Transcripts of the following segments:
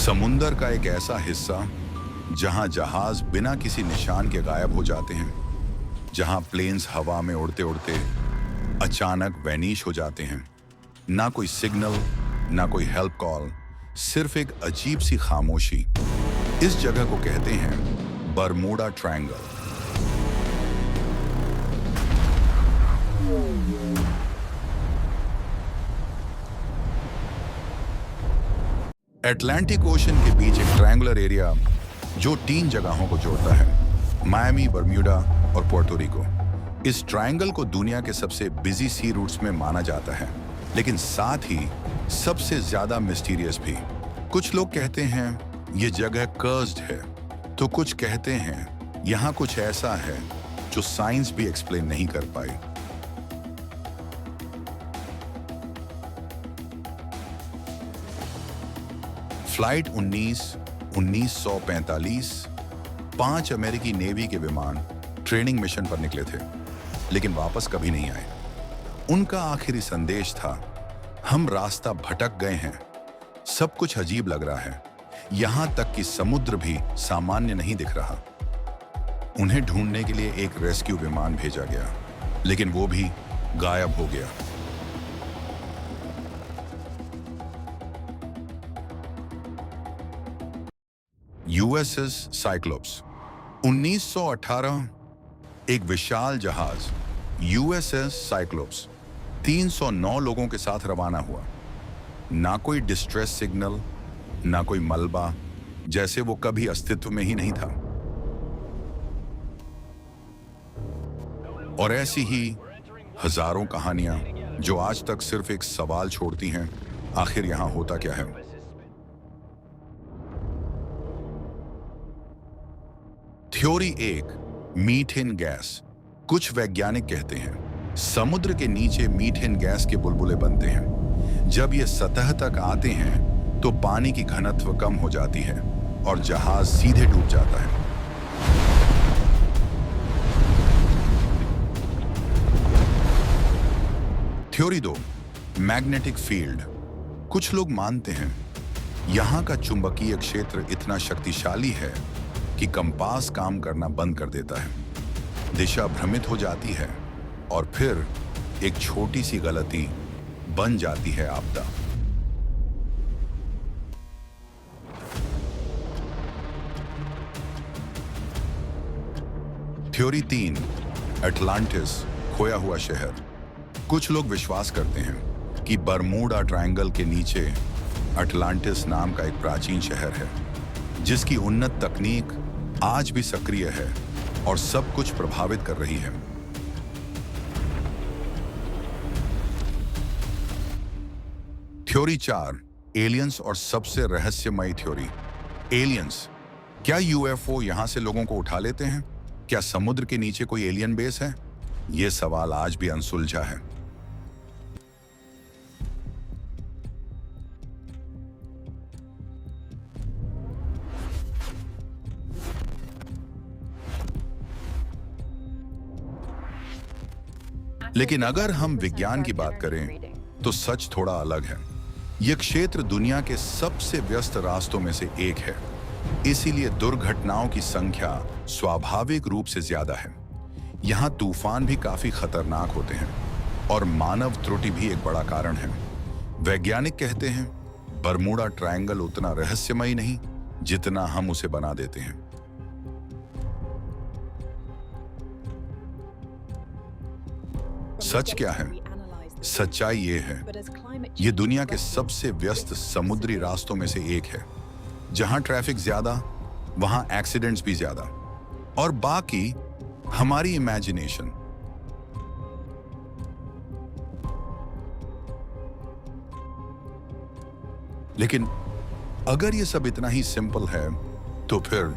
समुंदर का एक ऐसा हिस्सा जहां जहाज बिना किसी निशान के गायब हो जाते हैं, जहां प्लेन्स हवा में उड़ते उड़ते अचानक वैनिश हो जाते हैं। ना कोई सिग्नल, ना कोई हेल्प कॉल, सिर्फ एक अजीब सी खामोशी। इस जगह को कहते हैं बरमूडा ट्रायंगल। अटलांटिक ओशन के बीच एक ट्रायंगुलर एरिया जो 3 जगहों को जोड़ता है, मायामी, बरम्यूडा और पोर्टो रिको। इस ट्रायंगल को दुनिया के सबसे बिजी सी रूट्स में माना जाता है, लेकिन साथ ही सबसे ज्यादा मिस्टीरियस भी। कुछ लोग कहते हैं ये जगह कर्स्ड है, तो कुछ कहते हैं यहाँ कुछ ऐसा है जो साइंस भी एक्सप्लेन नहीं कर पाई। फ्लाइट 1945 5 अमेरिकी नेवी के विमान ट्रेनिंग मिशन पर निकले थे, लेकिन वापस कभी नहीं आए। उनका आखिरी संदेश था, हम रास्ता भटक गए हैं, सब कुछ अजीब लग रहा है, यहां तक कि समुद्र भी सामान्य नहीं दिख रहा। उन्हें ढूंढने के लिए एक रेस्क्यू विमान भेजा गया, लेकिन वो भी गायब हो गया। यूएसएस साइक्लोप्स 1918 एक विशाल जहाज यूएसएस साइक्लोप्स 309 लोगों के साथ रवाना हुआ। ना कोई डिस्ट्रेस सिग्नल, ना कोई मलबा, जैसे वो कभी अस्तित्व में ही नहीं था। और ऐसी ही हजारों कहानियां जो आज तक सिर्फ एक सवाल छोड़ती हैं, आखिर यहां होता क्या है। Theory 1, methane gas. कुछ वैज्ञानिक कहते हैं समुद्र के नीचे मीथेन गैस के बुलबुले बनते हैं। जब ये सतह तक आते हैं तो पानी की घनत्व कम हो जाती है और जहाज सीधे डूब जाता है। Theory 2, magnetic field. कुछ लोग मानते हैं यहां का चुंबकीय क्षेत्र इतना शक्तिशाली है कि कंपास काम करना बंद कर देता है, दिशा भ्रमित हो जाती है और फिर एक छोटी सी गलती बन जाती है आपदा। थ्योरी 3, अटलांटिस, खोया हुआ शहर। कुछ लोग विश्वास करते हैं कि बरमूडा ट्रायंगल के नीचे अटलांटिस नाम का एक प्राचीन शहर है, जिसकी उन्नत तकनीक आज भी सक्रिय है और सब कुछ प्रभावित कर रही है। थ्योरी 4, एलियंस और सबसे रहस्यमयी थ्योरी, एलियंस। क्या यूएफओ यहां से लोगों को उठा लेते हैं? क्या समुद्र के नीचे कोई एलियन बेस है? यह सवाल आज भी अनसुलझा है। लेकिन अगर हम विज्ञान की बात करें तो सच थोड़ा अलग है। यह क्षेत्र दुनिया के सबसे व्यस्त रास्तों में से एक है, इसीलिए दुर्घटनाओं की संख्या स्वाभाविक रूप से ज्यादा है। यहां तूफान भी काफी खतरनाक होते हैं और मानव त्रुटि भी एक बड़ा कारण है। वैज्ञानिक कहते हैं बरमूडा ट्रायंगल उतना रहस्यमयी नहीं जितना हम उसे बना देते हैं। सच क्या है? सच्चाई ये है, ये दुनिया के सबसे व्यस्त समुद्री रास्तों में से एक है। जहां ट्रैफिक ज्यादा, वहां एक्सीडेंट्स भी ज्यादा, और बाकी हमारी इमेजिनेशन। लेकिन अगर ये सब इतना ही सिंपल है, तो फिर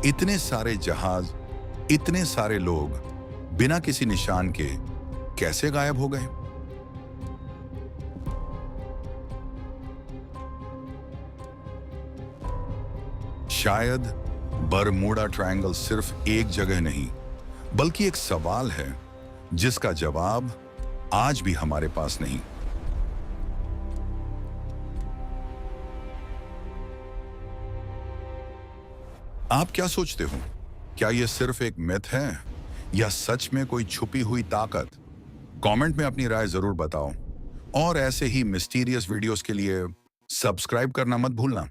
इतने सारे जहाज, इतने सारे लोग बिना किसी निशान के कैसे गायब हो गए? शायद बरमूडा ट्रायंगल सिर्फ एक जगह नहीं, बल्कि एक सवाल है जिसका जवाब आज भी हमारे पास नहीं। आप क्या सोचते हो? क्या यह सिर्फ एक मिथ है या सच में कोई छुपी हुई ताकत? कमेंट में अपनी राय जरूर बताओ और ऐसे ही मिस्टीरियस वीडियोस के लिए सब्सक्राइब करना मत भूलना।